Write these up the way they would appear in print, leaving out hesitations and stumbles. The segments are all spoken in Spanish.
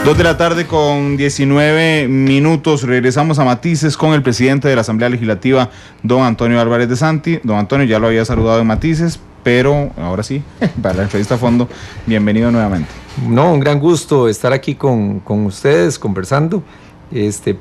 2 de la tarde con 19 minutos. Regresamos a Matices con el presidente de la Asamblea Legislativa, don Antonio Álvarez de Santi. Don Antonio, ya lo había saludado en Matices, pero ahora sí, para la entrevista a fondo, bienvenido nuevamente. No, un gran gusto estar aquí con ustedes conversando.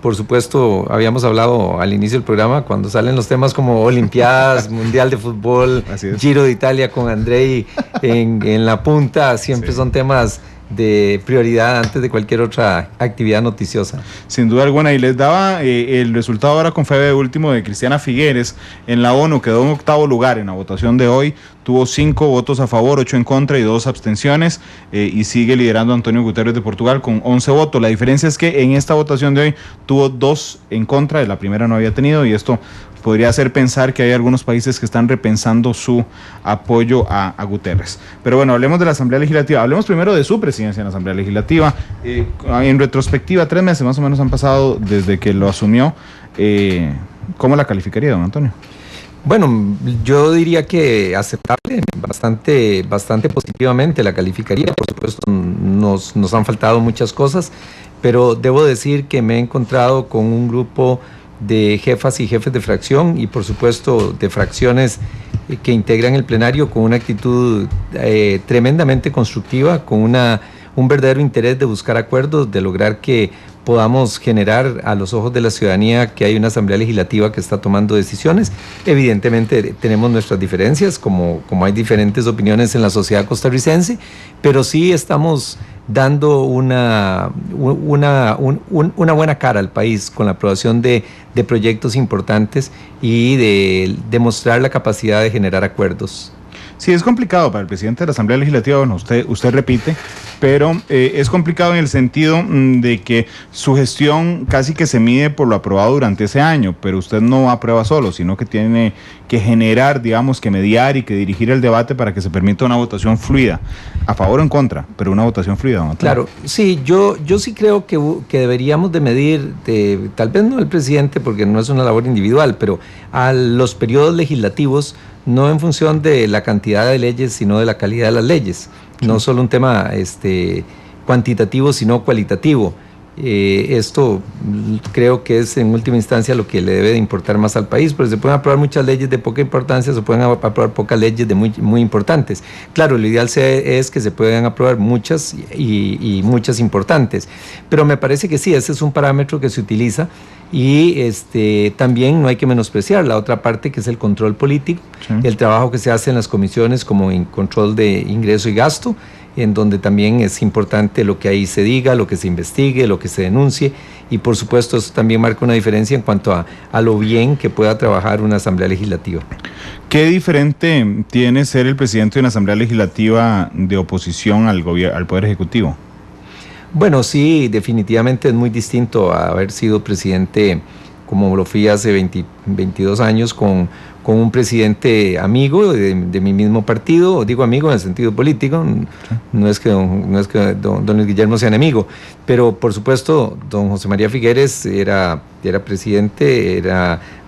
Por supuesto, habíamos hablado al inicio del programa cuando salen los temas como Olimpiadas, Mundial de Fútbol, Giro de Italia con Andrei en la punta, siempre sí. Son temas de prioridad antes de cualquier otra actividad noticiosa. Sin duda alguna, y les daba el resultado ahora con FEBE último de Cristiana Figueres en la ONU, quedó en 8º lugar en la votación de hoy, tuvo 5 votos a favor, 8 en contra y 2 abstenciones, y sigue liderando Antonio Guterres de Portugal con 11 votos. La diferencia es que en esta votación de hoy tuvo 2 en contra, de la primera no había tenido, y esto podría hacer pensar que hay algunos países que están repensando su apoyo a Guterres. Pero bueno, hablemos de la Asamblea Legislativa. Hablemos primero de su presidencia en la Asamblea Legislativa. En retrospectiva, 3 meses más o menos han pasado desde que lo asumió. ¿Cómo la calificaría, don Antonio? Bueno, yo diría que aceptable, bastante positivamente la calificaría. Por supuesto, nos han faltado muchas cosas, pero debo decir que me he encontrado con un grupo de jefas y jefes de fracción y por supuesto de fracciones que integran el plenario con una actitud tremendamente constructiva, con un verdadero interés de buscar acuerdos, de lograr que podamos generar a los ojos de la ciudadanía que hay una Asamblea Legislativa que está tomando decisiones. Evidentemente tenemos nuestras diferencias, como hay diferentes opiniones en la sociedad costarricense, pero sí estamos dando una buena cara al país con la aprobación de proyectos importantes y de demostrar la capacidad de generar acuerdos. Sí, es complicado para el presidente de la Asamblea Legislativa, bueno, usted repite, pero es complicado en el sentido de que su gestión casi que se mide por lo aprobado durante ese año, pero usted no aprueba solo, sino que tiene que generar, digamos, que mediar y que dirigir el debate para que se permita una votación fluida, a favor o en contra, pero una votación fluida. ¿No? Claro, sí, yo sí creo que deberíamos de medir, tal vez no el presidente, porque no es una labor individual, pero a los periodos legislativos, no en función de la cantidad de leyes, sino de la calidad de las leyes. Sí. No solo un tema cuantitativo, sino cualitativo. Esto creo que es en última instancia lo que le debe de importar más al país, porque se pueden aprobar muchas leyes de poca importancia, se pueden aprobar pocas leyes de muy importantes. Claro, lo ideal es que se puedan aprobar muchas y muchas importantes, pero me parece que sí, ese es un parámetro que se utiliza. Y también no hay que menospreciar la otra parte, que es el control político, sí. El trabajo que se hace en las comisiones como en control de ingreso y gasto, en donde también es importante lo que ahí se diga, lo que se investigue, lo que se denuncie, y por supuesto eso también marca una diferencia en cuanto a lo bien que pueda trabajar una Asamblea Legislativa. ¿Qué diferente tiene ser el presidente de una Asamblea Legislativa de oposición al Poder Ejecutivo? Bueno, sí, definitivamente es muy distinto a haber sido presidente, como lo fui hace 22 años, con un presidente amigo de mi mismo partido. Digo amigo en el sentido político, no es que don Luis Guillermo sea enemigo, pero por supuesto don José María Figueres era presidente,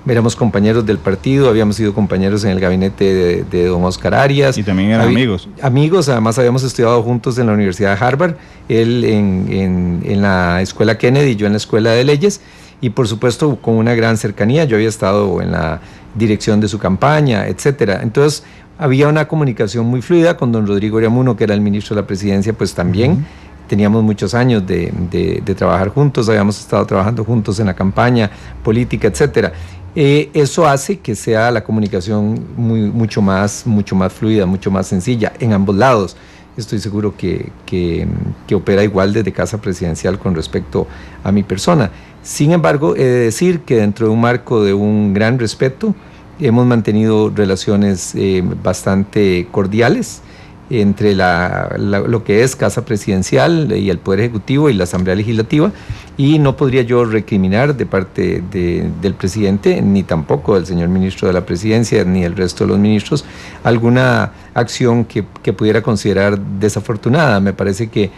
éramos compañeros del partido, habíamos sido compañeros en el gabinete de don Oscar Arias. Y también eran amigos. Amigos, además habíamos estudiado juntos en la Universidad de Harvard, él en la Escuela Kennedy, yo en la Escuela de Leyes, y por supuesto con una gran cercanía. Yo había estado en la dirección de su campaña, etcétera. Entonces había una comunicación muy fluida con don Rodrigo Oriamuno, que era el ministro de la Presidencia, pues también teníamos muchos años de trabajar juntos, habíamos estado trabajando juntos en la campaña política, etcétera. Eso hace que sea la comunicación mucho más fluida, mucho más sencilla en ambos lados. Estoy seguro que opera igual desde Casa Presidencial con respecto a mi persona. Sin embargo, he de decir que dentro de un marco de un gran respeto, hemos mantenido relaciones bastante cordiales entre lo que es Casa Presidencial y el Poder Ejecutivo y la Asamblea Legislativa, y no podría yo recriminar de parte del presidente, ni tampoco del señor ministro de la Presidencia, ni el resto de los ministros, alguna acción que pudiera considerar desafortunada. Me parece que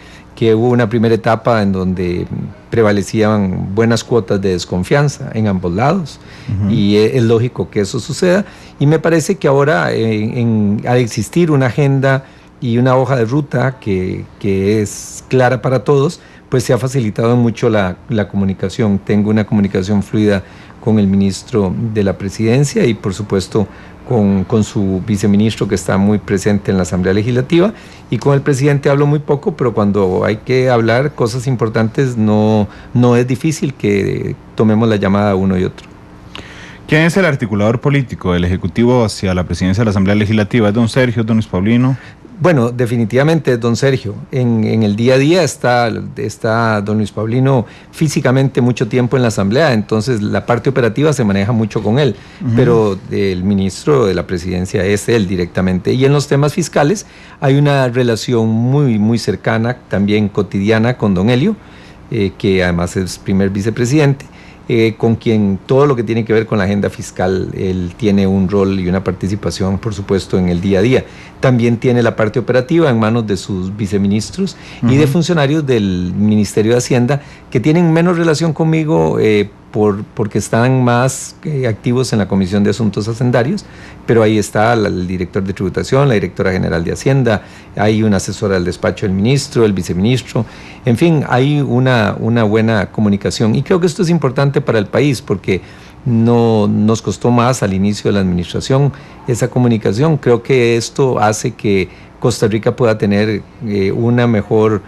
hubo una primera etapa en donde prevalecían buenas cuotas de desconfianza en ambos lados, y es lógico que eso suceda, y me parece que ahora al existir una agenda y una hoja de ruta que es clara para todos, pues se ha facilitado mucho la comunicación. Tengo una comunicación fluida con el ministro de la Presidencia y por supuesto con su viceministro, que está muy presente en la Asamblea Legislativa, y con el presidente hablo muy poco, pero cuando hay que hablar cosas importantes no es difícil que tomemos la llamada uno y otro. ¿Quién es el articulador político del Ejecutivo hacia la presidencia de la Asamblea Legislativa? ¿Es don Sergio, don Luis Paulino? Bueno, definitivamente es don Sergio. En el día a día está don Luis Paulino físicamente mucho tiempo en la Asamblea, entonces la parte operativa se maneja mucho con él, pero el ministro de la Presidencia es él directamente. Y en los temas fiscales hay una relación muy, muy cercana, también cotidiana, con don Helio, que además es primer vicepresidente. Con quien todo lo que tiene que ver con la agenda fiscal, él tiene un rol y una participación, por supuesto, en el día a día. También tiene la parte operativa en manos de sus viceministros y de funcionarios del Ministerio de Hacienda, que tienen menos relación conmigo porque están más activos en la Comisión de Asuntos Hacendarios, pero ahí está el director de tributación, la directora general de Hacienda, hay una asesora del despacho del ministro, el viceministro, en fin, hay una buena comunicación, y creo que esto es importante para el país porque no nos costó más al inicio de la administración esa comunicación. Creo que esto hace que Costa Rica pueda tener un mejor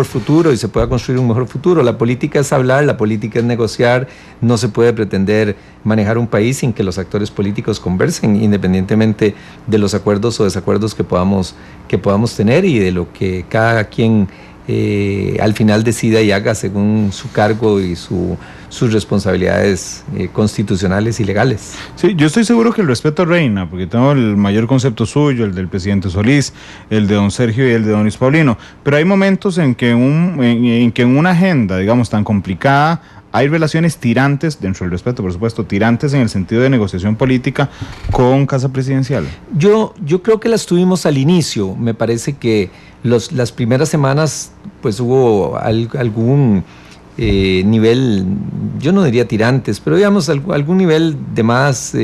futuro y se pueda construir un mejor futuro. La política es hablar, la política es negociar, no se puede pretender manejar un país sin que los actores políticos conversen, independientemente de los acuerdos o desacuerdos que podamos tener y de lo que cada quien al final decida y haga según su cargo y sus responsabilidades constitucionales y legales. Sí, yo estoy seguro que el respeto reina, porque tengo el mayor concepto suyo, el del presidente Solís, el de don Sergio y el de don Luis Paulino, pero hay momentos en que en una agenda, digamos, tan complicada, hay relaciones tirantes, dentro del respeto, por supuesto, tirantes en el sentido de negociación política con Casa Presidencial. Yo creo que las tuvimos al inicio. Me parece que las primeras semanas pues hubo algún nivel, yo no diría tirantes, pero digamos algún nivel de más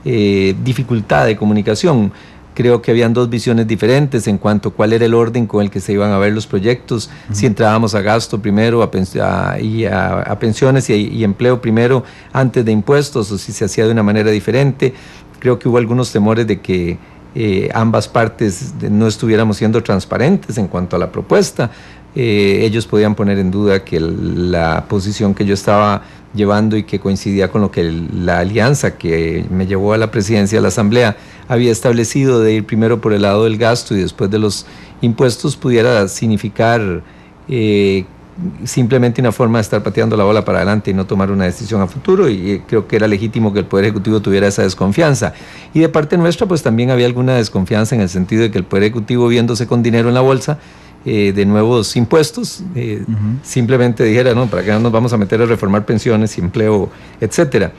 dificultad de comunicación. Creo que habían dos visiones diferentes en cuanto a cuál era el orden con el que se iban a ver los proyectos, si entrábamos a gasto primero a pensiones y empleo primero antes de impuestos, o si se hacía de una manera diferente. Creo que hubo algunos temores de que ambas partes no estuviéramos siendo transparentes en cuanto a la propuesta. Ellos podían poner en duda que la posición que yo estaba llevando y que coincidía con lo que la alianza que me llevó a la presidencia de la Asamblea había establecido, de ir primero por el lado del gasto y después de los impuestos, pudiera significar simplemente una forma de estar pateando la bola para adelante y no tomar una decisión a futuro, y creo que era legítimo que el Poder Ejecutivo tuviera esa desconfianza. Y de parte nuestra pues también había alguna desconfianza en el sentido de que el Poder Ejecutivo, viéndose con dinero en la bolsa de nuevos impuestos, simplemente dijera, no, ¿para qué nos vamos a meter a reformar pensiones y empleo, etcétera?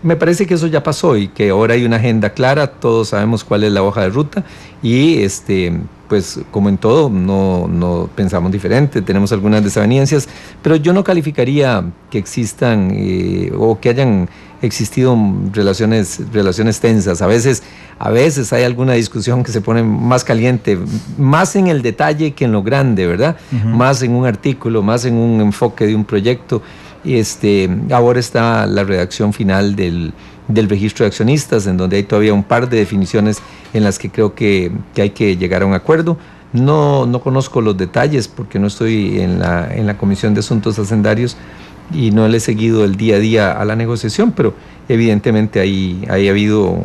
Me parece que eso ya pasó y que ahora hay una agenda clara, todos sabemos cuál es la hoja de ruta y pues como en todo no pensamos diferente, tenemos algunas desavenencias, pero yo no calificaría que existan o que hayan existido relaciones tensas. A veces hay alguna discusión que se pone más caliente, más en el detalle que en lo grande, ¿verdad? Más en un artículo, más en un enfoque de un proyecto. Ahora está la redacción final del registro de accionistas, en donde hay todavía un par de definiciones en las que creo que hay que llegar a un acuerdo. No conozco los detalles porque no estoy en la Comisión de Asuntos Hacendarios y no le he seguido el día a día a la negociación, pero evidentemente ahí ha habido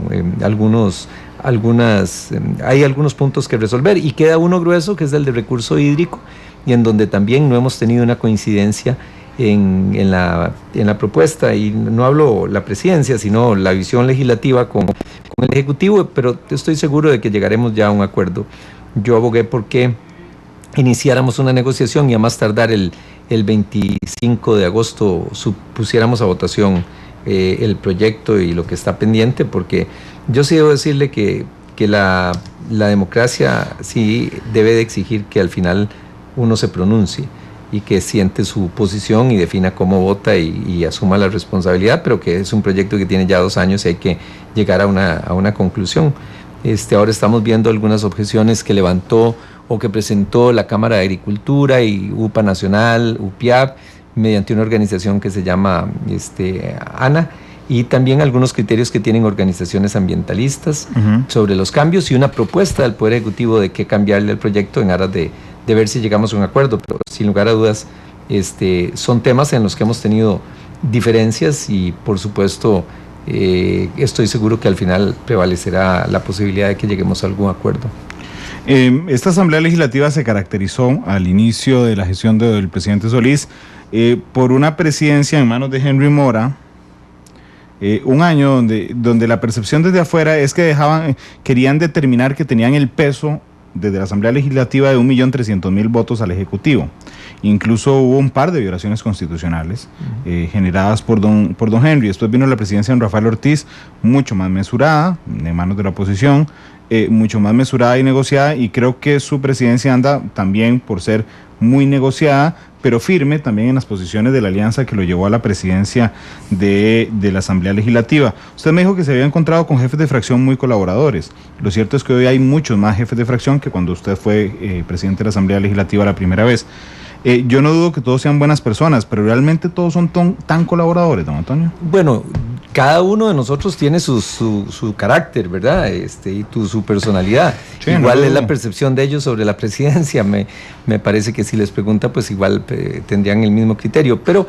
hay algunos puntos que resolver, y queda uno grueso, que es el de recurso hídrico, y en donde también no hemos tenido una coincidencia en la propuesta, y no hablo la presidencia, sino la visión legislativa con el Ejecutivo, pero estoy seguro de que llegaremos ya a un acuerdo. Yo abogué por que iniciáramos una negociación y a más tardar el 25 de agosto pusiéramos a votación el proyecto y lo que está pendiente, porque yo sí debo decirle que la democracia sí debe de exigir que al final uno se pronuncie y que siente su posición y defina cómo vota y asuma la responsabilidad, pero que es un proyecto que tiene ya 2 años y hay que llegar a una conclusión. Ahora estamos viendo algunas objeciones que levantó o que presentó la Cámara de Agricultura y UPA Nacional, UPIAP, mediante una organización que se llama ANA, y también algunos criterios que tienen organizaciones ambientalistas sobre los cambios y una propuesta del Poder Ejecutivo de qué cambiarle al proyecto en aras de ver si llegamos a un acuerdo, pero sin lugar a dudas son temas en los que hemos tenido diferencias y por supuesto estoy seguro que al final prevalecerá la posibilidad de que lleguemos a algún acuerdo. Esta Asamblea Legislativa se caracterizó al inicio de la gestión del presidente Solís por una presidencia en manos de Henry Mora, un año donde la percepción desde afuera es que querían determinar que tenían el peso desde la Asamblea Legislativa de 1.300.000 votos al Ejecutivo. Incluso hubo un par de violaciones constitucionales generadas por don Henry. Después vino la presidencia de don Rafael Ortiz, mucho más mesurada, en manos de la oposición, mucho más mesurada y negociada, y creo que su presidencia anda también por ser muy negociada, pero firme también en las posiciones de la alianza que lo llevó a la presidencia de la Asamblea Legislativa. Usted me dijo que se había encontrado con jefes de fracción muy colaboradores. Lo cierto es que hoy hay muchos más jefes de fracción que cuando usted fue presidente de la Asamblea Legislativa la primera vez. Yo no dudo que todos sean buenas personas, pero ¿realmente todos son tan colaboradores, don Antonio? Bueno, cada uno de nosotros tiene su carácter, ¿verdad? Y su personalidad. Sí, igual es la percepción de ellos sobre la presidencia. Me parece que si les pregunta, pues igual tendrían el mismo criterio. Pero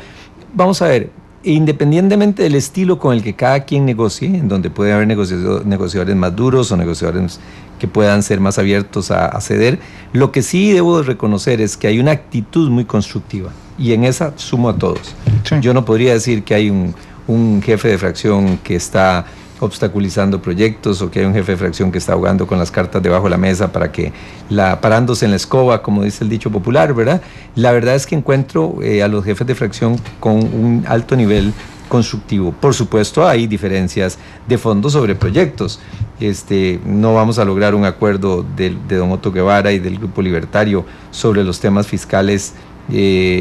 vamos a ver, independientemente del estilo con el que cada quien negocie, en donde puede haber negociadores más duros o negociadores que puedan ser más abiertos a ceder, lo que sí debo de reconocer es que hay una actitud muy constructiva y en esa sumo a todos. Sí. Yo no podría decir que hay un jefe de fracción que está obstaculizando proyectos o que hay un jefe de fracción que está jugando con las cartas debajo de la mesa parándose en la escoba, como dice el dicho popular, ¿verdad? La verdad es que encuentro a los jefes de fracción con un alto nivel constructivo. Por supuesto hay diferencias de fondo sobre proyectos. No vamos a lograr un acuerdo de don Otto Guevara y del Grupo Libertario sobre los temas fiscales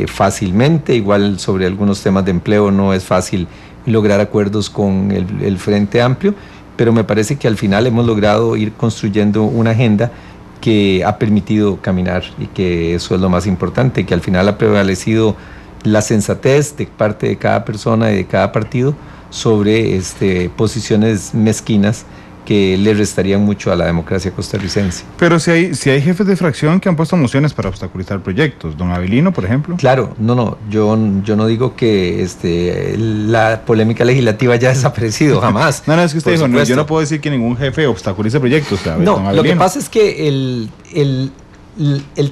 fácilmente, igual sobre algunos temas de empleo no es fácil lograr acuerdos con el Frente Amplio, pero me parece que al final hemos logrado ir construyendo una agenda que ha permitido caminar y que eso es lo más importante, que al final ha prevalecido la sensatez de parte de cada persona y de cada partido sobre posiciones mezquinas que le restarían mucho a la democracia costarricense. Pero si hay jefes de fracción que han puesto mociones para obstaculizar proyectos, don Avelino, por ejemplo. Claro, yo no digo que la polémica legislativa ya ha desaparecido, jamás. No, es que usted dijo, yo no puedo decir que ningún jefe obstaculice proyectos. No, lo que pasa es que el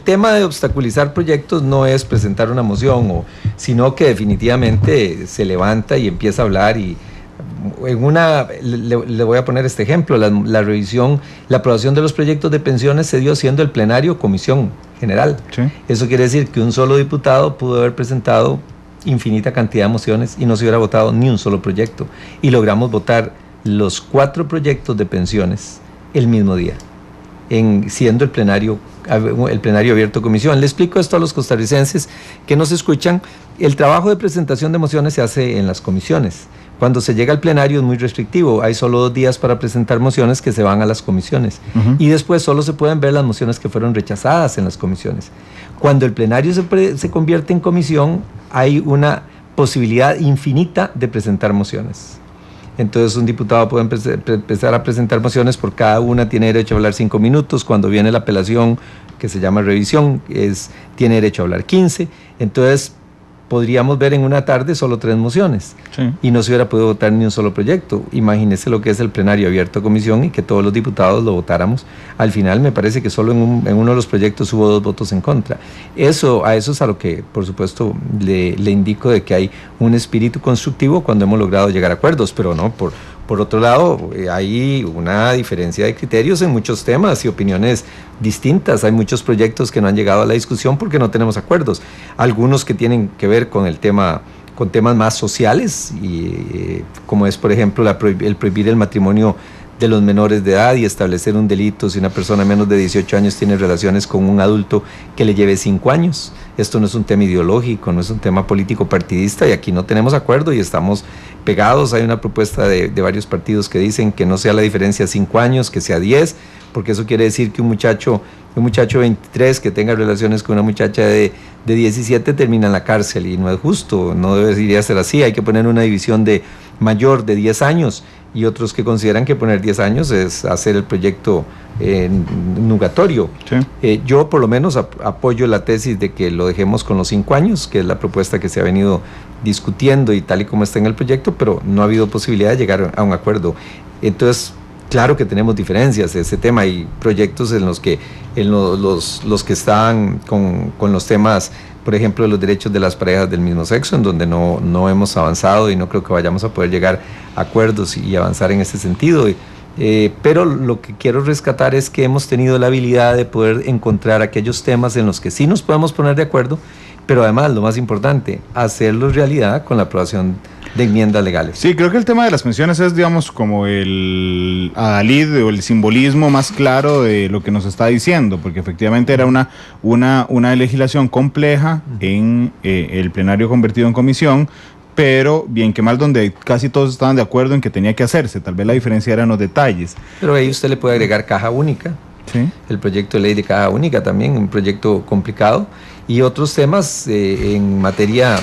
tema de obstaculizar proyectos no es presentar una moción, sino que definitivamente se levanta y empieza a hablar y le voy a poner este ejemplo, la aprobación de los proyectos de pensiones se dio siendo el plenario comisión general. Sí. Eso quiere decir que un solo diputado pudo haber presentado infinita cantidad de mociones y no se hubiera votado ni un solo proyecto. Y logramos votar los 4 proyectos de pensiones el mismo día, siendo el plenario abierto comisión. Le explico esto a los costarricenses que nos escuchan. El trabajo de presentación de mociones se hace en las comisiones. Cuando se llega al plenario es muy restrictivo, hay solo 2 días para presentar mociones que se van a las comisiones y después solo se pueden ver las mociones que fueron rechazadas en las comisiones. Cuando el plenario se convierte en comisión, hay una posibilidad infinita de presentar mociones. Entonces un diputado puede empezar a presentar mociones, por cada una tiene derecho a hablar 5 minutos, cuando viene la apelación, que se llama revisión, tiene derecho a hablar 15, entonces podríamos ver en una tarde solo 3 mociones, sí, y no se hubiera podido votar ni un solo proyecto. Imagínese lo que es el plenario abierto a comisión y que todos los diputados lo votáramos. Al final me parece que solo en uno de los proyectos hubo 2 votos en contra. A eso es a lo que por supuesto le indico de que hay un espíritu constructivo cuando hemos logrado llegar a acuerdos, pero no, por otro lado, hay una diferencia de criterios en muchos temas y opiniones distintas. Hay muchos proyectos que no han llegado a la discusión porque no tenemos acuerdos. Algunos que tienen que ver con con temas más sociales, y como es, por ejemplo, el prohibir el matrimonio los menores de edad y establecer un delito si una persona menos de 18 años tiene relaciones con un adulto que le lleve 5 años. Esto no es un tema ideológico, no es un tema político partidista, y aquí no tenemos acuerdo y estamos pegados. Hay una propuesta de varios partidos que dicen que no sea la diferencia 5 años, que sea 10, porque eso quiere decir que un muchacho de 23 que tenga relaciones con una muchacha de 17 termina en la cárcel, y no es justo, no debería ser así. Hay que poner una división de mayor de 10 años, y otros que consideran que poner 10 años es hacer el proyecto nugatorio. Sí. Yo por lo menos apoyo la tesis de que lo dejemos con los 5 años, que es la propuesta que se ha venido discutiendo y tal y como está en el proyecto, pero no ha habido posibilidad de llegar a un acuerdo. Entonces, claro que tenemos diferencias en ese tema. Hay proyectos en los que los que están con los temas, por ejemplo, de los derechos de las parejas del mismo sexo, en donde no hemos avanzado y no creo que vayamos a poder llegar a acuerdos y avanzar en ese sentido. Pero lo que quiero rescatar es que hemos tenido la habilidad de poder encontrar aquellos temas en los que sí nos podemos poner de acuerdo, pero además, lo más importante, hacerlo realidad con la aprobación de enmiendas legales. Sí, creo que el tema de las pensiones es, digamos, como el adalid o el simbolismo más claro de lo que nos está diciendo, porque efectivamente era una legislación compleja en el plenario convertido en comisión, pero bien que mal, donde casi todos estaban de acuerdo en que tenía que hacerse. Tal vez la diferencia era en los detalles. Pero ahí usted le puede agregar caja única. ¿Sí? El proyecto de ley de caja única también, un proyecto complicado, y otros temas en materia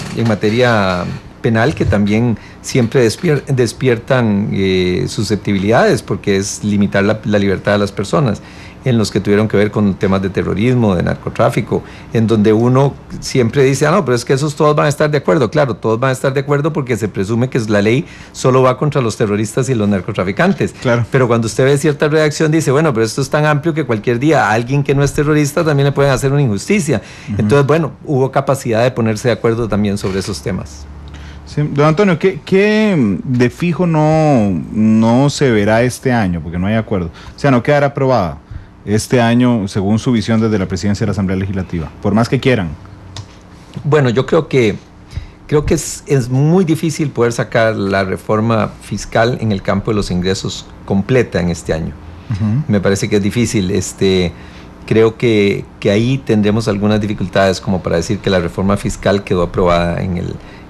penal que también siempre despiertan susceptibilidades, porque es limitar la libertad de las personas, en los que tuvieron que ver con temas de terrorismo, de narcotráfico, en donde uno siempre dice, no, pero es que esos todos van a estar de acuerdo. Claro, todos van a estar de acuerdo porque se presume que la ley solo va contra los terroristas y los narcotraficantes. Claro. Pero cuando usted ve cierta redacción dice, bueno, pero esto es tan amplio que cualquier día a alguien que no es terrorista también le pueden hacer una injusticia. Entonces, bueno, hubo capacidad de ponerse de acuerdo también sobre esos temas. Sí. Don Antonio, ¿qué de fijo no se verá este año? Porque no hay acuerdo. O sea, no quedará aprobada este año, según su visión desde la presidencia de la Asamblea Legislativa, por más que quieran. Bueno, yo creo que es muy difícil poder sacar la reforma fiscal en el campo de los ingresos completa en este año. Me parece que es difícil. Creo que ahí tendremos algunas dificultades como para decir que la reforma fiscal quedó aprobada en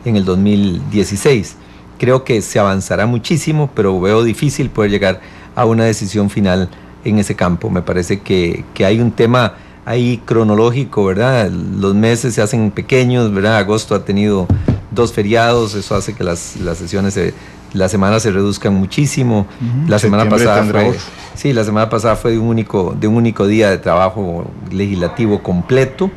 el 2016. Creo que se avanzará muchísimo, pero veo difícil poder llegar a una decisión final en ese campo. Me parece que hay un tema ahí cronológico, ¿verdad? Los meses se hacen pequeños, ¿verdad? Agosto ha tenido 2 feriados, eso hace que las sesiones, las semanas se reduzcan muchísimo. La semana pasada fue de un único día de trabajo legislativo completo.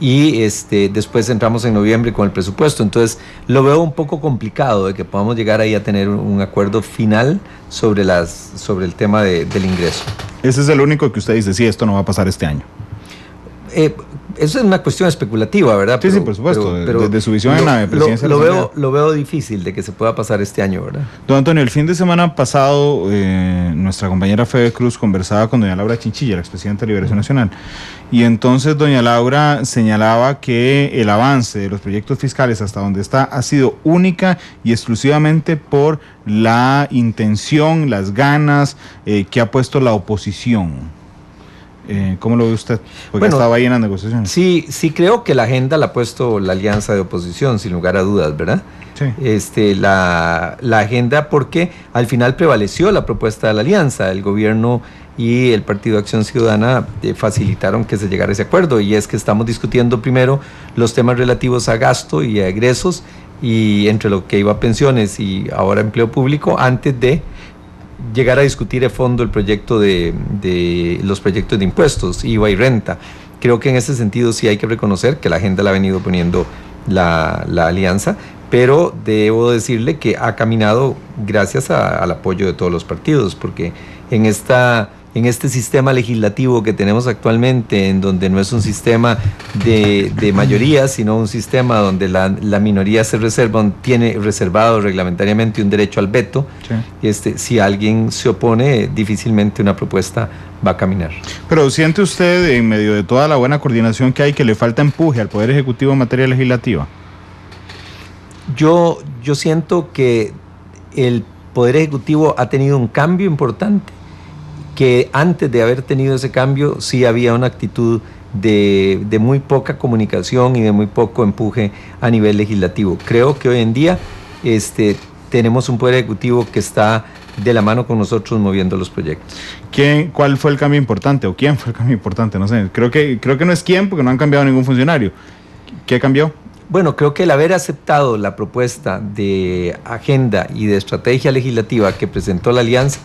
Y después entramos en noviembre con el presupuesto. Entonces lo veo un poco complicado de que podamos llegar ahí a tener un acuerdo final sobre el tema del ingreso. Ese es el único que usted dice, sí, esto no va a pasar este año. Eso es una cuestión especulativa, ¿verdad? Sí, por supuesto, pero desde su visión en la presidencia lo veo difícil de que se pueda pasar este año, ¿verdad? Don Antonio, el fin de semana pasado nuestra compañera Fede Cruz conversaba con doña Laura Chinchilla, la expresidenta de Liberación Nacional, y entonces doña Laura señalaba que el avance de los proyectos fiscales hasta donde está ha sido única y exclusivamente por la intención, las ganas que ha puesto la oposición. ¿Cómo lo ve usted? Porque estaba ahí en las negociaciones. Sí creo que la agenda la ha puesto la alianza de oposición, sin lugar a dudas, ¿verdad? Sí. La agenda, porque al final prevaleció la propuesta de la alianza. El gobierno y el Partido de Acción Ciudadana facilitaron que se llegara a ese acuerdo, y es que estamos discutiendo primero los temas relativos a gasto y a egresos, y entre lo que iba a pensiones y ahora empleo público, antes de llegar a discutir a fondo el proyecto de los proyectos de impuestos, IVA y renta. Creo que en ese sentido sí hay que reconocer que la agenda la ha venido poniendo la alianza, pero debo decirle que ha caminado gracias al apoyo de todos los partidos, porque en este sistema legislativo que tenemos actualmente, en donde no es un sistema de mayoría, sino un sistema donde la minoría tiene reservado reglamentariamente un derecho al veto, sí. Si alguien se opone, difícilmente una propuesta va a caminar. Pero ¿siente usted, en medio de toda la buena coordinación que hay, que le falta empuje al Poder Ejecutivo en materia legislativa? Yo siento que el Poder Ejecutivo ha tenido un cambio importante, que antes de haber tenido ese cambio sí había una actitud de muy poca comunicación y de muy poco empuje a nivel legislativo. Creo que hoy en día tenemos un Poder Ejecutivo que está de la mano con nosotros moviendo los proyectos. ¿Cuál fue el cambio importante o quién fue el cambio importante? No sé, creo que no es quién, porque no han cambiado ningún funcionario. ¿Qué cambió? Bueno, creo que el haber aceptado la propuesta de agenda y de estrategia legislativa que presentó la Alianza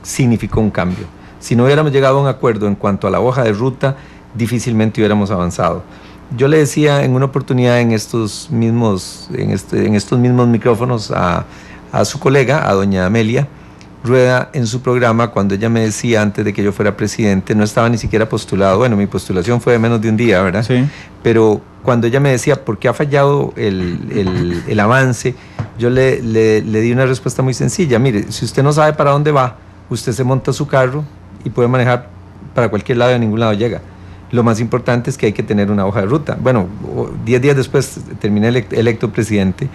significó un cambio. Si no hubiéramos llegado a un acuerdo en cuanto a la hoja de ruta, difícilmente hubiéramos avanzado. Yo le decía en una oportunidad en estos mismos micrófonos a su colega, a doña Amelia Rueda, en su programa, cuando ella me decía antes de que yo fuera presidente, no estaba ni siquiera postulado, bueno, mi postulación fue de menos de un día, ¿verdad? Sí. Pero cuando ella me decía, ¿por qué ha fallado el avance? Yo le di una respuesta muy sencilla. Mire, si usted no sabe para dónde va, usted se monta su carro y puede manejar para cualquier lado y a ningún lado llega. Lo más importante es que hay que tener una hoja de ruta. Bueno, 10 días después terminé electo presidente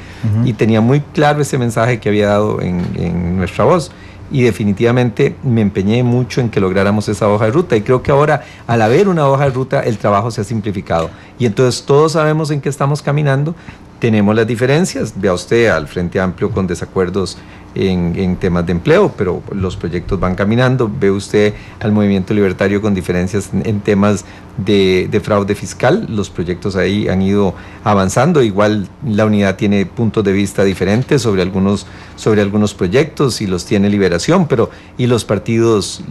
y tenía muy claro ese mensaje que había dado en Nuestra Voz. Y definitivamente me empeñé mucho en que lográramos esa hoja de ruta, y creo que ahora, al haber una hoja de ruta, el trabajo se ha simplificado y entonces todos sabemos en qué estamos caminando. Tenemos las diferencias, vea usted al Frente Amplio con desacuerdos en temas de empleo, pero los proyectos van caminando. Ve usted al Movimiento Libertario con diferencias en temas de fraude fiscal, los proyectos ahí han ido avanzando. Igual la unidad tiene puntos de vista diferentes sobre algunos proyectos, y los tiene Liberación, y los partidos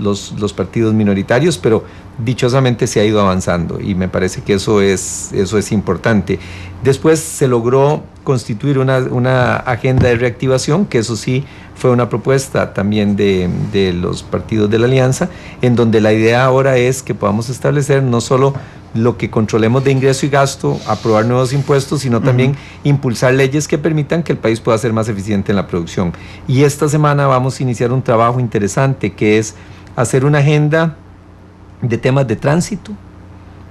minoritarios, pero dichosamente se ha ido avanzando, y me parece que eso es importante. Después se logró constituir una agenda de reactivación, que eso sí fue una propuesta también de los partidos de la Alianza, en donde la idea ahora es que podamos establecer no solo lo que controlemos de ingreso y gasto, aprobar nuevos impuestos, sino también impulsar leyes que permitan que el país pueda ser más eficiente en la producción. Y esta semana vamos a iniciar un trabajo interesante, que es hacer una agenda de temas de tránsito,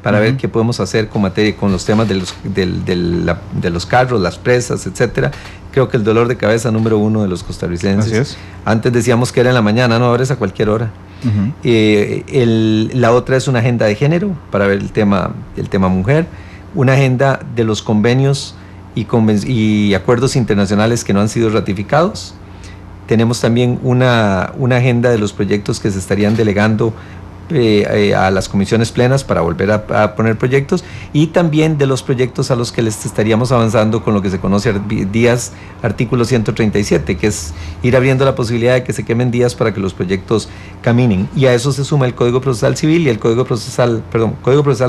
para ver qué podemos hacer con los temas de los carros, las presas, etcétera. Creo que el dolor de cabeza número uno de los costarricenses. Así es. Antes decíamos que era en la mañana, no, ahora es a cualquier hora. La otra es una agenda de género, para ver el tema mujer, una agenda de los convenios y acuerdos internacionales que no han sido ratificados. Tenemos también una agenda de los proyectos que se estarían delegando a las comisiones plenas para volver a poner proyectos, y también de los proyectos a los que les estaríamos avanzando con lo que se conoce días artículo 137, que es ir abriendo la posibilidad de que se quemen días para que los proyectos caminen, y a eso se suma el Código Procesal Civil y el Código Procesal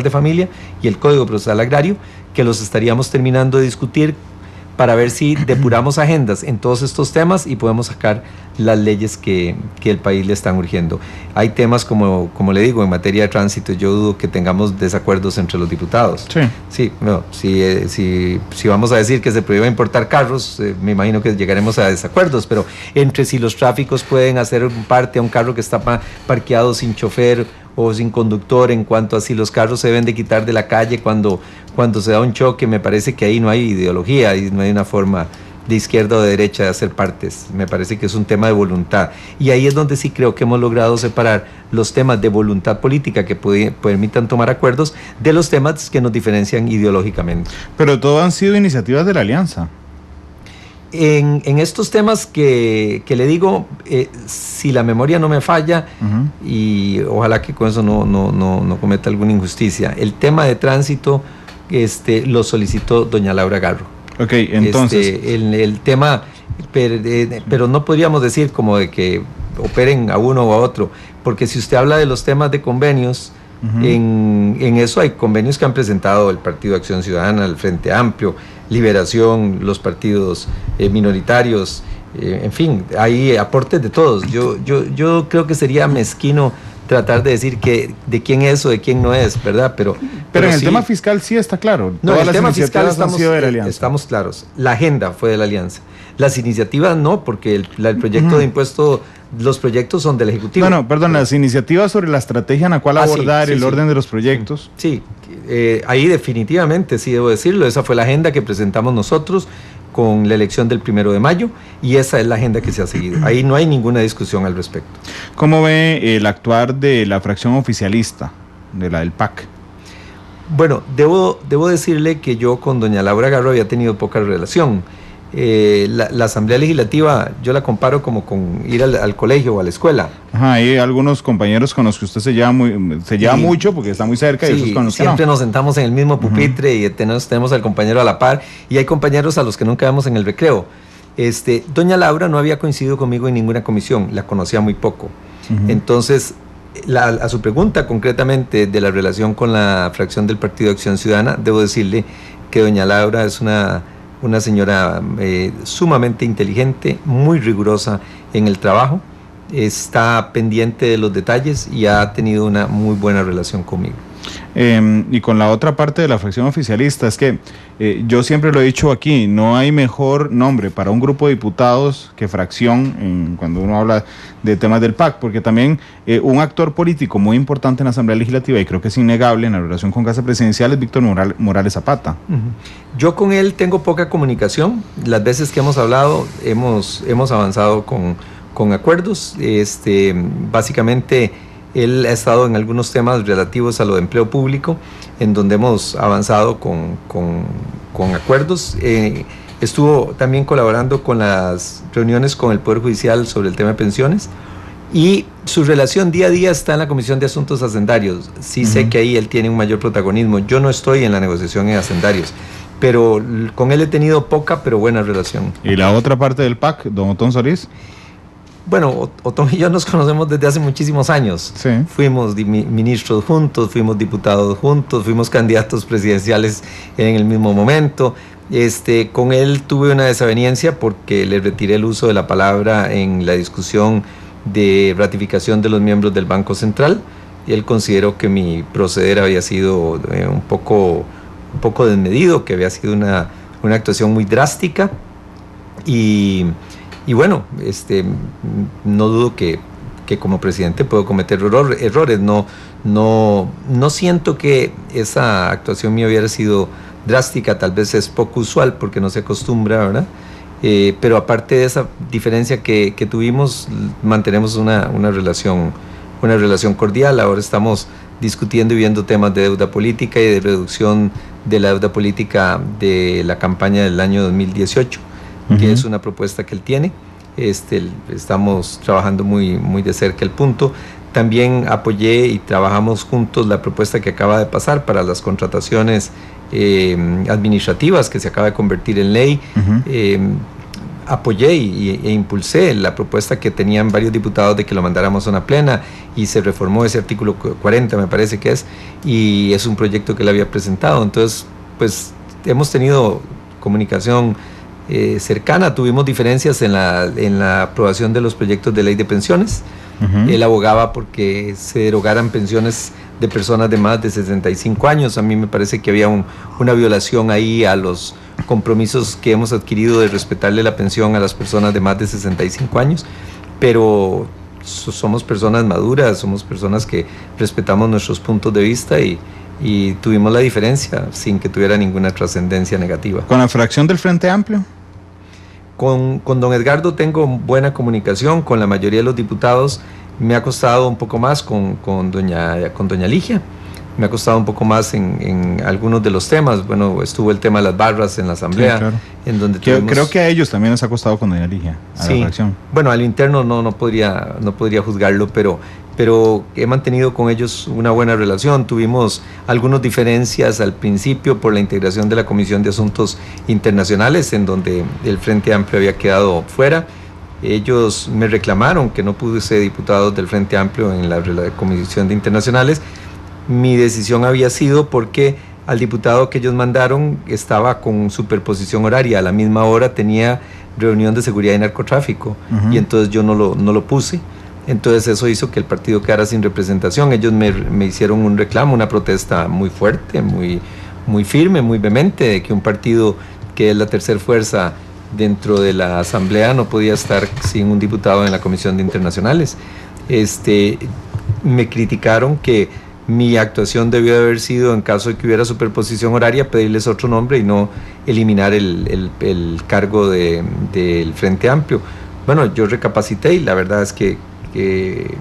de Familia y el Código Procesal Agrario, que los estaríamos terminando de discutir para ver si depuramos agendas en todos estos temas y podemos sacar las leyes que el país le están urgiendo. Hay temas como le digo, en materia de tránsito, yo dudo que tengamos desacuerdos entre los diputados. Sí, no, si vamos a decir que se prohíba importar carros, me imagino que llegaremos a desacuerdos, pero entre si los tráficos pueden hacer parte a un carro que está parqueado sin chofer o sin conductor, en cuanto a si los carros se deben de quitar de la calle cuando se da un choque, me parece que ahí no hay ideología, y no hay una forma de izquierda o de derecha de hacer partes. Me parece que es un tema de voluntad, y ahí es donde sí creo que hemos logrado separar los temas de voluntad política que permitan tomar acuerdos de los temas que nos diferencian ideológicamente. Pero todo han sido iniciativas de la Alianza. En estos temas que le digo, si la memoria no me falla, y ojalá que con eso no cometa alguna injusticia, el tema de tránsito lo solicitó doña Laura Garro. Ok, entonces el tema, pero no podríamos decir como de que operen a uno o a otro, porque si usted habla de los temas de convenios, en eso hay convenios que han presentado el Partido de Acción Ciudadana, el Frente Amplio, Liberación, los partidos minoritarios, en fin, hay aportes de todos. Yo creo que sería mezquino tratar de decir de quién es o de quién no es, ¿verdad? Pero en el tema fiscal sí está claro. No, todas el tema fiscal estamos, estamos claros. La agenda fue de la Alianza. Las iniciativas no, porque el proyecto de impuesto, los proyectos son del Ejecutivo. Bueno, perdón, las iniciativas sobre la estrategia en la cual abordar el orden de los proyectos. Sí, ahí definitivamente, sí debo decirlo, esa fue la agenda que presentamos nosotros con la elección del 1 de mayo, y esa es la agenda que se ha seguido. Ahí no hay ninguna discusión al respecto. ¿Cómo ve el actuar de la fracción oficialista, de la del PAC? Bueno, debo decirle que yo con doña Laura Garro había tenido poca relación. La Asamblea Legislativa yo la comparo como con ir al colegio o a la escuela. Ajá, hay algunos compañeros con los que usted se lleva mucho porque está muy cerca, sí, y otros con los siempre que no. nos sentamos en el mismo pupitre y tenemos al compañero a la par, y hay compañeros a los que nunca vemos en el recreo. Doña Laura no había coincidido conmigo en ninguna comisión, la conocía muy poco. Entonces, a su pregunta concretamente de la relación con la fracción del Partido Acción Ciudadana, debo decirle que doña Laura es una señora sumamente inteligente, muy rigurosa en el trabajo, está pendiente de los detalles y ha tenido una muy buena relación conmigo. Y con la otra parte de la fracción oficialista, es que yo siempre lo he dicho aquí, no hay mejor nombre para un grupo de diputados que fracción cuando uno habla de temas del PAC, porque también un actor político muy importante en la Asamblea Legislativa, y creo que es innegable en la relación con Casa Presidencial, es Víctor Morales Zapata. Yo con él tengo poca comunicación. Las veces que hemos hablado hemos avanzado con acuerdos. Básicamente él ha estado en algunos temas relativos a lo de empleo público, en donde hemos avanzado con acuerdos. Estuvo también colaborando con las reuniones con el Poder Judicial sobre el tema de pensiones, y su relación día a día está en la Comisión de Asuntos Hacendarios. Sí sé que ahí él tiene un mayor protagonismo. Yo no estoy en la negociación en hacendarios, pero con él he tenido poca pero buena relación. ¿Y la otra parte del PAC, don Otón Solís? Bueno, Otón y yo nos conocemos desde hace muchísimos años. Sí. Fuimos ministros juntos, fuimos diputados juntos, fuimos candidatos presidenciales en el mismo momento. Con él tuve una desaveniencia porque le retiré el uso de la palabra en la discusión de ratificación de los miembros del Banco Central, y él consideró que mi proceder había sido un poco desmedido, que había sido una actuación muy drástica, y bueno, no dudo que como presidente puedo cometer errores. No siento que esa actuación mía hubiera sido drástica, tal vez es poco usual porque no se acostumbra, ¿verdad? Pero aparte de esa diferencia que tuvimos, mantenemos una relación cordial. Ahora estamos discutiendo y viendo temas de deuda política y de reducción de la deuda política de la campaña del año 2018, que es una propuesta que él tiene. Estamos trabajando muy, muy de cerca el punto. También apoyé y trabajamos juntos la propuesta que acaba de pasar para las contrataciones administrativas, que se acaba de convertir en ley. Apoyé e impulsé la propuesta que tenían varios diputados de que lo mandáramos a una plena, y se reformó ese artículo 40, me parece que es, y es un proyecto que él había presentado. Entonces, pues hemos tenido comunicación cercana. Tuvimos diferencias en la aprobación de los proyectos de ley de pensiones. Él abogaba porque se derogaran pensiones de personas de más de 65 años. A mí me parece que había una violación ahí a los compromisos que hemos adquirido de respetarle la pensión a las personas de más de 65 años, pero somos personas maduras, somos personas que respetamos nuestros puntos de vista, y tuvimos la diferencia sin que tuviera ninguna trascendencia negativa. ¿Con la fracción del Frente Amplio? Con don Edgardo tengo buena comunicación, con la mayoría de los diputados me ha costado un poco más, con doña Ligia, me ha costado un poco más en algunos de los temas. Bueno, estuvo el tema de las barras en la Asamblea, sí, claro, en donde creo que a ellos también les ha costado con doña Ligia, a sí, la fracción. Bueno, al interno no podría juzgarlo, pero he mantenido con ellos una buena relación. Tuvimos algunas diferencias al principio por la integración de la Comisión de Asuntos Internacionales, en donde el Frente Amplio había quedado fuera. Ellos me reclamaron que no pude ser diputado del Frente Amplio en la Comisión de Internacionales. Mi decisión había sido porque al diputado que ellos mandaron estaba con superposición horaria. A la misma hora tenía reunión de seguridad y narcotráfico, y entonces yo no lo puse. Entonces eso hizo que el partido quedara sin representación. Ellos me hicieron un reclamo, una protesta muy fuerte, muy, muy firme, muy vehemente, de que un partido que es la tercera fuerza dentro de la Asamblea no podía estar sin un diputado en la Comisión de Internacionales. Me criticaron que mi actuación debió de haber sido, en caso de que hubiera superposición horaria, pedirles otro nombre y no eliminar el cargo del Frente Amplio. Bueno, yo recapacité y la verdad es que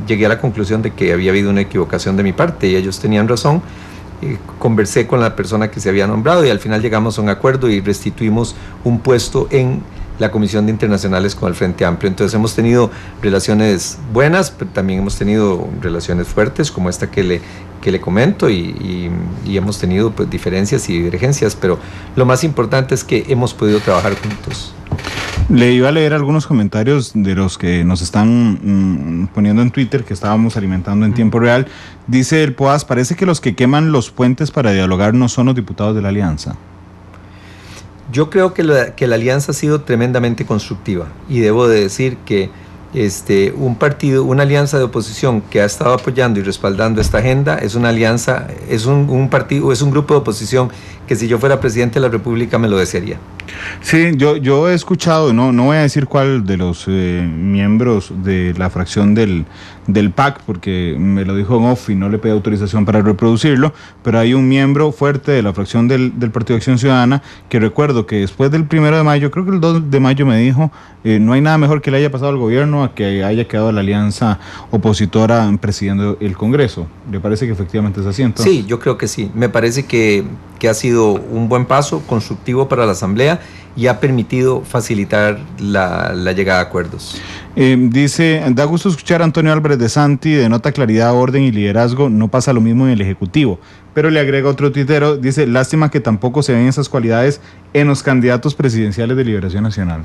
llegué a la conclusión de que había habido una equivocación de mi parte y ellos tenían razón. Conversé con la persona que se había nombrado y al final llegamos a un acuerdo y restituimos un puesto en la Comisión de Internacionales con el Frente Amplio. Entonces hemos tenido relaciones buenas, pero también hemos tenido relaciones fuertes como esta que le comento y hemos tenido pues diferencias y divergencias, pero lo más importante es que hemos podido trabajar juntos. Le iba a leer algunos comentarios de los que nos están poniendo en Twitter, que estábamos alimentando en tiempo real. Dice el Poas, parece que los que queman los puentes para dialogar no son los diputados de la alianza. Yo creo que la alianza ha sido tremendamente constructiva y debo de decir que una alianza de oposición que ha estado apoyando y respaldando esta agenda es una alianza, es un partido, es un grupo de oposición que si yo fuera presidente de la República me lo desearía. Sí, yo he escuchado, no voy a decir cuál de los miembros de la fracción del PAC, porque me lo dijo en off y no le pedí autorización para reproducirlo, pero hay un miembro fuerte de la fracción del Partido de Acción Ciudadana que recuerdo que después del 1 de mayo, creo que el 2 de mayo me dijo, no hay nada mejor que le haya pasado al gobierno a que haya quedado la alianza opositora presidiendo el Congreso. ¿Le parece que efectivamente es así entonces? Sí, yo creo que sí. Me parece que ha sido un buen paso constructivo para la Asamblea y ha permitido facilitar la llegada a acuerdos. Dice, da gusto escuchar a Antonio Álvarez de Santi, denota claridad, orden y liderazgo, no pasa lo mismo en el Ejecutivo. Pero le agrega otro tuitero, dice, lástima que tampoco se ven esas cualidades en los candidatos presidenciales de Liberación Nacional.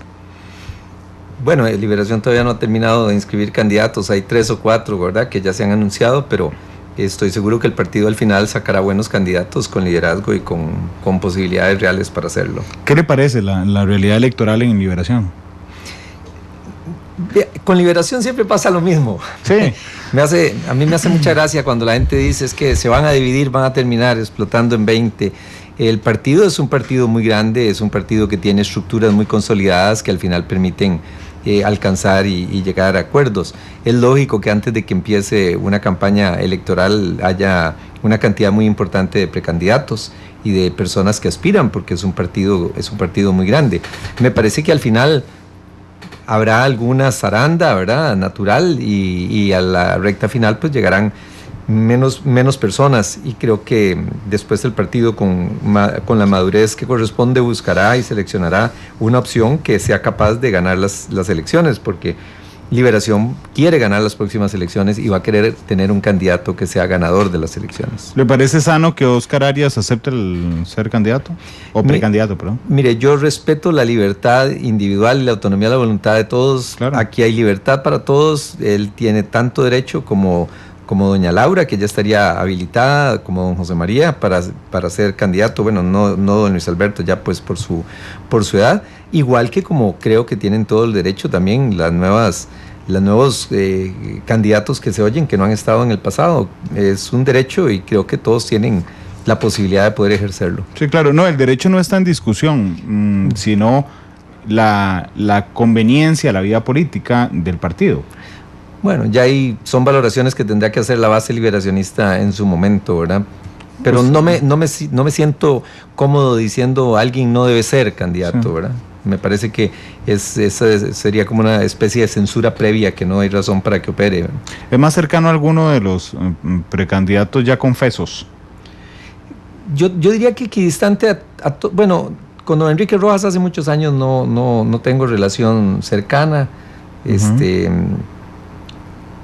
Bueno, Liberación todavía no ha terminado de inscribir candidatos, hay 3 o 4, ¿verdad?, que ya se han anunciado, pero estoy seguro que el partido al final sacará buenos candidatos con liderazgo y con posibilidades reales para hacerlo. ¿Qué le parece la realidad electoral en Liberación? Con Liberación siempre pasa lo mismo. Sí. A mí me hace mucha gracia cuando la gente dice es que se van a dividir, van a terminar explotando en 20. El partido es un partido muy grande, es un partido que tiene estructuras muy consolidadas que al final permiten alcanzar y llegar a acuerdos. Es lógico que antes de que empiece una campaña electoral haya una cantidad muy importante de precandidatos y de personas que aspiran, porque es un partido muy grande. Me parece que al final habrá alguna zaranda, ¿verdad?, natural, y a la recta final pues llegarán menos personas, y creo que después el partido con la madurez que corresponde buscará y seleccionará una opción que sea capaz de ganar las elecciones, porque Liberación quiere ganar las próximas elecciones y va a querer tener un candidato que sea ganador de las elecciones. ¿Le parece sano que Óscar Arias acepte el ser candidato? O precandidato, perdón. Mire, yo respeto la libertad individual y la autonomía de la voluntad de todos. Claro. Aquí hay libertad para todos. Él tiene tanto derecho como doña Laura, que ya estaría habilitada, como don José María, para ser candidato. Bueno, no don Luis Alberto, ya pues por su edad. Igual que como creo que tienen todo el derecho también los nuevos candidatos que se oyen, que no han estado en el pasado. Es un derecho y creo que todos tienen la posibilidad de poder ejercerlo. Sí, claro. No, el derecho no está en discusión, sino la conveniencia, la vida política del partido. Bueno, ya son valoraciones que tendrá que hacer la base liberacionista en su momento, ¿verdad? Pero pues, no me siento cómodo diciendo alguien no debe ser candidato, sí, ¿verdad? Me parece que esa sería como una especie de censura previa que no hay razón para que opere, ¿verdad? ¿Es más cercano a alguno de los precandidatos ya confesos? Yo diría que equidistante bueno, con don Enrique Rojas hace muchos años no tengo relación cercana.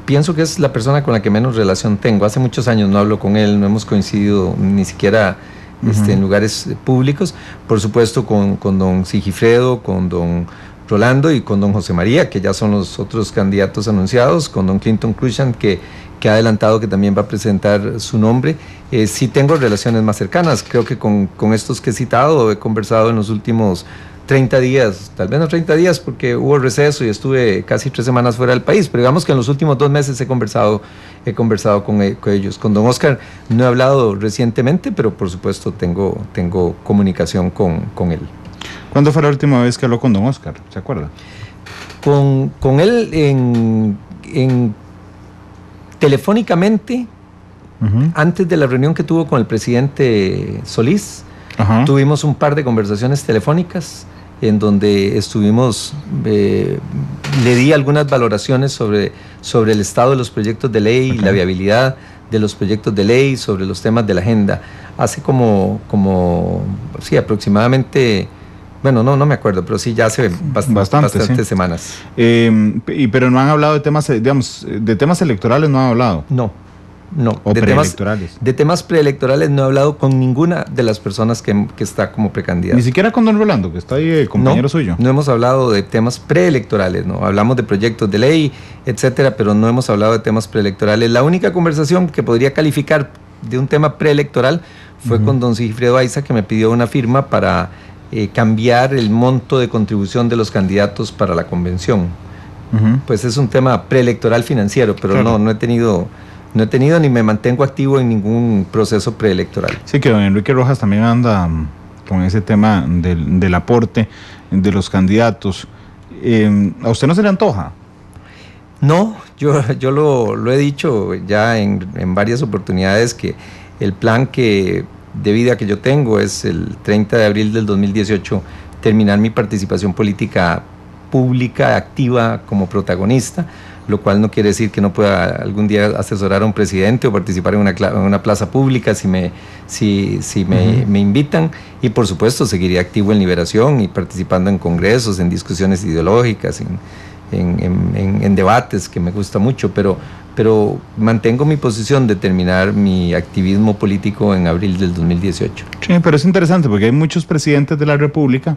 Pienso que es la persona con la que menos relación tengo. Hace muchos años no hablo con él, no hemos coincidido ni siquiera en lugares públicos. Por supuesto con don Sigifredo, con don Rolando y con don José María, que ya son los otros candidatos anunciados, con don Clinton Cruikshank, que ha adelantado que también va a presentar su nombre. Sí tengo relaciones más cercanas. Creo que con estos que he citado he conversado en los últimos 30 días, tal vez no 30 días porque hubo receso y estuve casi 3 semanas fuera del país, pero digamos que en los últimos 2 meses he conversado con ellos. Con don Óscar no he hablado recientemente, pero por supuesto tengo comunicación con él. ¿Cuándo fue la última vez que habló con don Óscar? ¿Se acuerda? Con él telefónicamente Antes de la reunión que tuvo con el presidente Solís, tuvimos un par de conversaciones telefónicas en donde estuvimos, le di algunas valoraciones sobre el estado de los proyectos de ley, la viabilidad de los proyectos de ley, sobre los temas de la agenda. Hace sí, aproximadamente, bueno, no me acuerdo, pero sí, ya hace bastantes semanas. Pero no han hablado de temas, digamos, de temas electorales no han hablado. No. ¿O preelectorales? De temas preelectorales no he hablado con ninguna de las personas que está como precandidata. Ni siquiera con don Rolando, que está ahí, compañero suyo. No hemos hablado de temas preelectorales, no. Hablamos de proyectos de ley, etcétera, pero no hemos hablado de temas preelectorales. La única conversación que podría calificar de un tema preelectoral fue con don Sigifredo Aiza, que me pidió una firma para cambiar el monto de contribución de los candidatos para la convención. Pues es un tema preelectoral financiero, pero claro. No he tenido ni me mantengo activo en ningún proceso preelectoral. Sí, que don Enrique Rojas también anda con ese tema del aporte de los candidatos. ¿A usted no se le antoja? No, yo lo he dicho ya en varias oportunidades, que el plan de vida que yo tengo es el 30 de abril del 2018 terminar mi participación política pública, activa, como protagonista, lo cual no quiere decir que no pueda algún día asesorar a un presidente o participar en una plaza pública si me invitan, y por supuesto seguiré activo en Liberación y participando en congresos, en discusiones ideológicas, en debates, que me gusta mucho, pero mantengo mi posición de terminar mi activismo político en abril del 2018. Sí, pero es interesante porque hay muchos presidentes de la República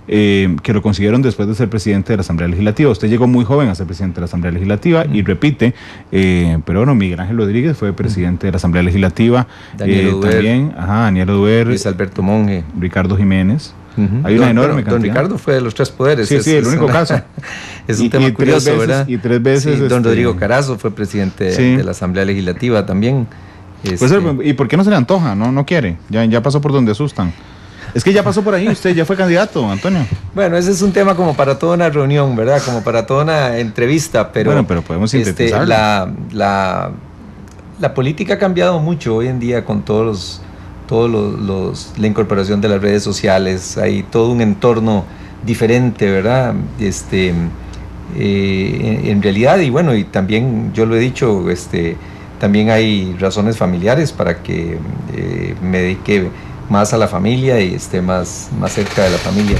que lo consiguieron después de ser presidente de la Asamblea Legislativa. Usted llegó muy joven a ser presidente de la Asamblea Legislativa y repite, pero bueno, Miguel Ángel Rodríguez fue presidente de la Asamblea Legislativa, Daniel Oduber, también, Daniel Oduber, Luis Alberto Monge, Ricardo Jiménez. Hay una enorme cantidad. Don Ricardo fue de los tres poderes. Sí, el único caso. Es un tema curioso, ¿verdad? Y 3 veces. Sí, don Rodrigo Carazo fue presidente de la Asamblea Legislativa también. Pues, ¿y por qué no se le antoja? No quiere. Ya pasó por donde asustan. Es que ya pasó por ahí, usted ya fue candidato, Antonio. Bueno, ese es un tema como para toda una reunión, ¿verdad? Como para toda una entrevista, pero... Bueno, pero podemos sintetizarlo. La política ha cambiado mucho hoy en día con la incorporación de las redes sociales. Hay todo un entorno diferente, ¿verdad? En realidad, y bueno, y también yo lo he dicho, también hay razones familiares para que me dedique más a la familia y esté más cerca de la familia.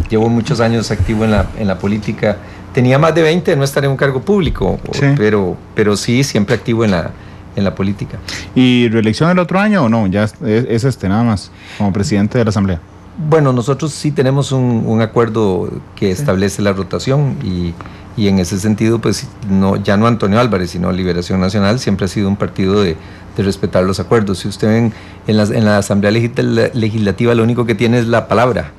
Llevo muchos años activo en la política. Tenía más de 20 de no estar en un cargo público, sí. Pero sí, siempre activo en la política. ¿Y reelección el otro año o no? Ya es nada más, como presidente de la Asamblea. Bueno, nosotros sí tenemos un acuerdo que establece la rotación y en ese sentido, pues ya no Antonio Álvarez, sino Liberación Nacional siempre ha sido un partido de respetar los acuerdos. Si usted ven en la Asamblea Legislativa, lo único que tiene es la palabra,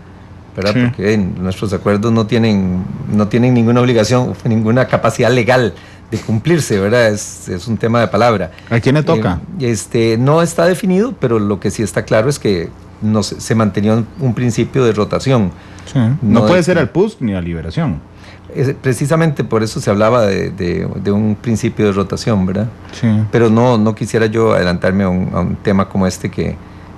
¿verdad? Sí. Porque nuestros acuerdos no tienen ninguna obligación, ninguna capacidad legal de cumplirse, ¿verdad? Es un tema de palabra. ¿A quién le toca? No está definido, pero lo que sí está claro es que se mantenía un principio de rotación. Sí. No puede ser al PUSC ni a Liberación. Precisamente por eso se hablaba de un principio de rotación, ¿verdad? Sí. Pero no quisiera yo adelantarme a un tema como este que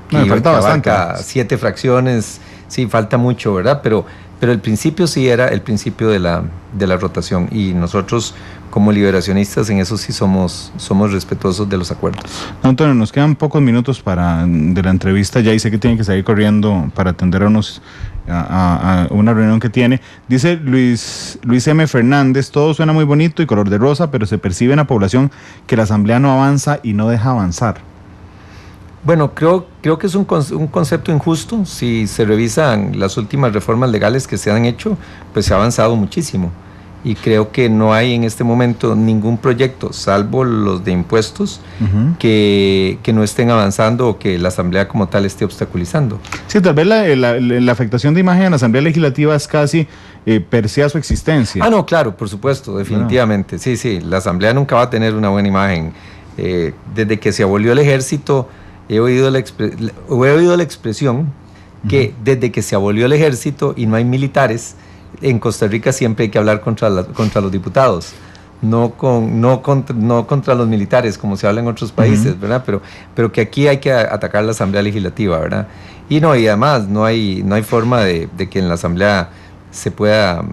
falta bastante. 7 fracciones, sí, falta mucho, ¿verdad? Pero el principio sí era el principio de la rotación, y nosotros como liberacionistas en eso sí somos respetuosos de los acuerdos. Antonio, nos quedan pocos minutos de la entrevista ya, y sé que tienen que salir corriendo para atender a una reunión que tiene. Dice Luis M. Fernández: todo suena muy bonito y color de rosa, pero se percibe en la población que la Asamblea no avanza y no deja avanzar. Bueno, creo que es un concepto injusto. Si se revisan las últimas reformas legales que se han hecho, pues se ha avanzado muchísimo. Y creo que no hay en este momento ningún proyecto, salvo los de impuestos, que no estén avanzando o que la Asamblea como tal esté obstaculizando. Sí, tal vez la afectación de imagen en la Asamblea Legislativa es casi per se a su existencia. No, claro, por supuesto, definitivamente. Bueno. Sí, la Asamblea nunca va a tener una buena imagen. Desde que se abolió el ejército, he oído la expresión que desde que se abolió el ejército y no hay militares, en Costa Rica siempre hay que hablar contra los diputados. no contra los militares, como se habla en otros países, ¿verdad? Pero que aquí hay que atacar la Asamblea Legislativa, ¿verdad? Y además no hay forma de que en la Asamblea se pueda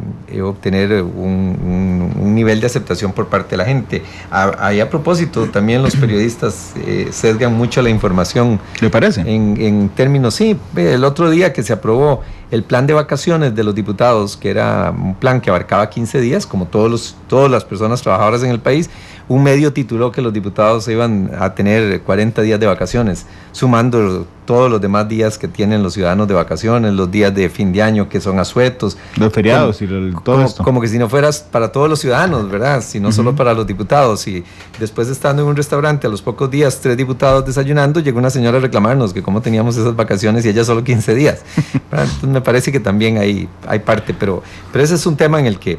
obtener un nivel de aceptación por parte de la gente. Ahí a propósito, también los periodistas sesgan mucho la información. ¿Le parece? En términos, sí, el otro día que se aprobó el plan de vacaciones de los diputados, que era un plan que abarcaba 15 días, como todas las personas trabajadoras en el país, un medio tituló que los diputados iban a tener 40 días de vacaciones, sumando todos los demás días que tienen los ciudadanos de vacaciones, los días de fin de año que son asuetos. Los feriados todo esto. Como que si no fueras para todos los ciudadanos, ¿verdad? Sino solo para los diputados. Y después de estando en un restaurante a los pocos días, 3 diputados desayunando, llegó una señora a reclamarnos que cómo teníamos esas vacaciones y ella solo 15 días. Entonces me parece que también hay parte, pero ese es un tema en el que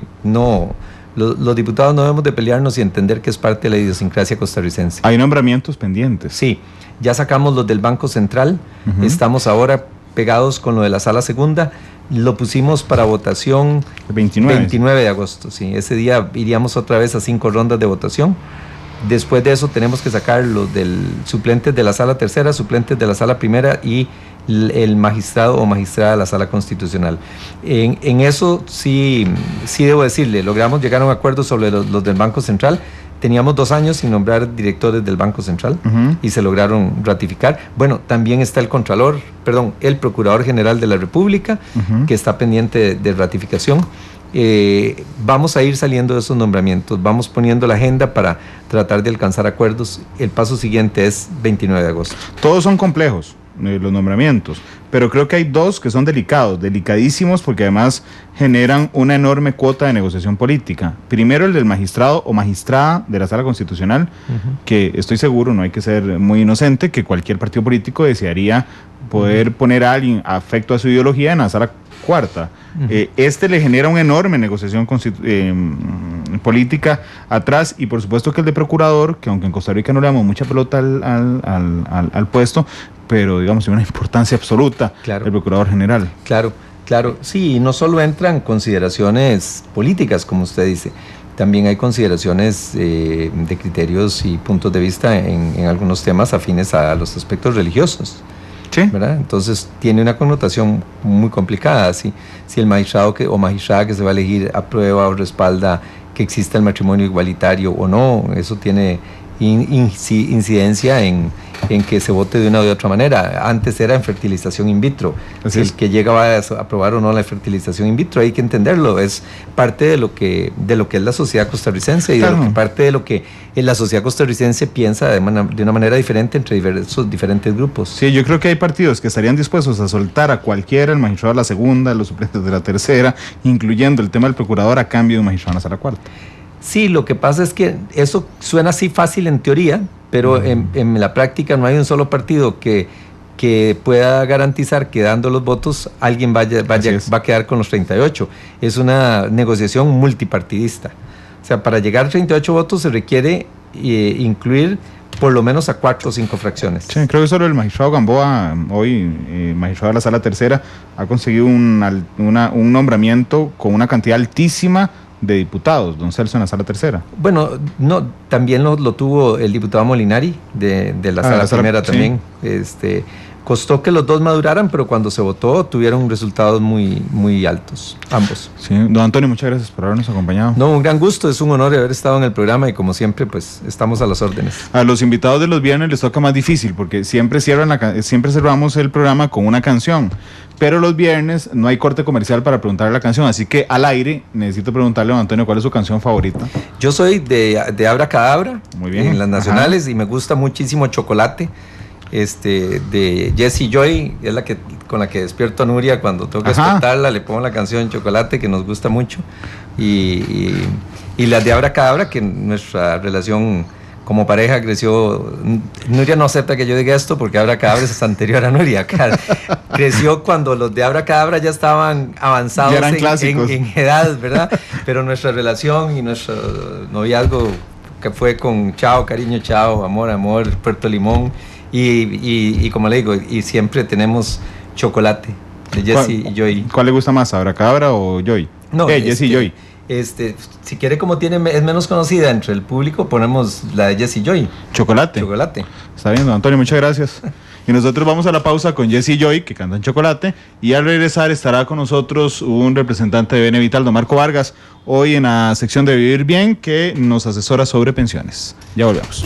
los diputados no debemos de pelearnos y entender que es parte de la idiosincrasia costarricense. Hay nombramientos pendientes. Sí, ya sacamos los del Banco Central, estamos ahora pegados con lo de la Sala Segunda, lo pusimos para votación el 29 de agosto, sí, ese día iríamos otra vez a 5 rondas de votación. Después de eso tenemos que sacar los del suplentes de la Sala Tercera, suplentes de la Sala Primera y el magistrado o magistrada de la Sala Constitucional. En eso sí debo decirle, logramos llegar a un acuerdo sobre los del Banco Central. Teníamos 2 años sin nombrar directores del Banco Central y se lograron ratificar. Bueno, también está el Procurador General de la República, que está pendiente de ratificación. Vamos a ir saliendo de esos nombramientos, vamos poniendo la agenda para tratar de alcanzar acuerdos. El paso siguiente es 29 de agosto. Todos son complejos, los nombramientos, pero creo que hay 2 que son delicadísimos, porque además generan una enorme cuota de negociación política. Primero, el del magistrado o magistrada de la Sala Constitucional, que estoy seguro, no hay que ser muy inocente, que cualquier partido político desearía poder poner a alguien afecto a su ideología en la Sala Cuarta. Este le genera una enorme negociación política atrás, y por supuesto que el de procurador, que aunque en Costa Rica no le damos mucha pelota al puesto, pero digamos tiene una importancia absoluta, el procurador general. Claro, sí, no solo entran consideraciones políticas, como usted dice, también hay consideraciones de criterios y puntos de vista en algunos temas afines a los aspectos religiosos. Sí. ¿Verdad? Entonces tiene una connotación muy complicada. Si el magistrado o magistrada que se va a elegir aprueba o respalda que exista el matrimonio igualitario o no, eso tiene incidencia en que se vote de una u otra manera. Antes era en fertilización in vitro. Si el que llega va a aprobar o no la fertilización in vitro, hay que entenderlo. Es parte de lo que es la sociedad costarricense y parte de lo que la sociedad costarricense piensa de una manera diferente entre esos diferentes grupos. Sí, yo creo que hay partidos que estarían dispuestos a soltar a cualquiera, el magistrado de la segunda, los suplentes de la tercera, incluyendo el tema del procurador, a cambio de un magistrado a la cuarta. Sí, lo que pasa es que eso suena así fácil en teoría, pero en la práctica no hay un solo partido que pueda garantizar que dando los votos alguien va a quedar con los 38. Es una negociación multipartidista. O sea, para llegar a 38 votos se requiere incluir por lo menos a 4 o 5 fracciones. Sí, creo que solo el magistrado Gamboa, hoy magistrado de la Sala Tercera, ha conseguido un nombramiento con una cantidad altísima de diputados, don Celso, en la Sala Tercera. Bueno, no, también lo tuvo el diputado Molinari de la Sala Primera también. Sí. Costó que los dos maduraran, pero cuando se votó tuvieron resultados muy, muy altos, ambos. Sí, don Antonio, muchas gracias por habernos acompañado. No, un gran gusto, es un honor haber estado en el programa y como siempre, pues estamos a las órdenes. A los invitados de los viernes les toca más difícil porque siempre cerramos el programa con una canción, pero los viernes no hay corte comercial para preguntarle la canción, así que al aire necesito preguntarle a don Antonio cuál es su canción favorita. Yo soy de Abra Cadabra, muy bien, en las nacionales, y me gusta muchísimo Chocolate. De Jessie Joy, es con la que despierto a Nuria cuando tengo que despertarla, le pongo la canción Chocolate, que nos gusta mucho, y las de Abra Cadabra, que nuestra relación como pareja creció. Nuria no acepta que yo diga esto porque Abra Cadabra es anterior a Nuria. Creció cuando los de Abra Cadabra ya estaban avanzados en edad, ¿verdad? Pero nuestra relación y nuestro noviazgo, que fue con Chao, cariño, chao, amor, amor, Puerto Limón. Y como le digo, y siempre tenemos Chocolate de Jessie y Joy. ¿Cuál le gusta más, Abra Cadabra o Joy? No, Jessie y Joy. Si quiere, como es menos conocida entre el público, ponemos la de Jessie Joy. Chocolate. Está bien, don Antonio, muchas gracias. Y nosotros vamos a la pausa con Jessie Joy, que cantan Chocolate, y al regresar estará con nosotros un representante de Benevital, don Marco Vargas, hoy en la sección de Vivir Bien, que nos asesora sobre pensiones. Ya volvemos.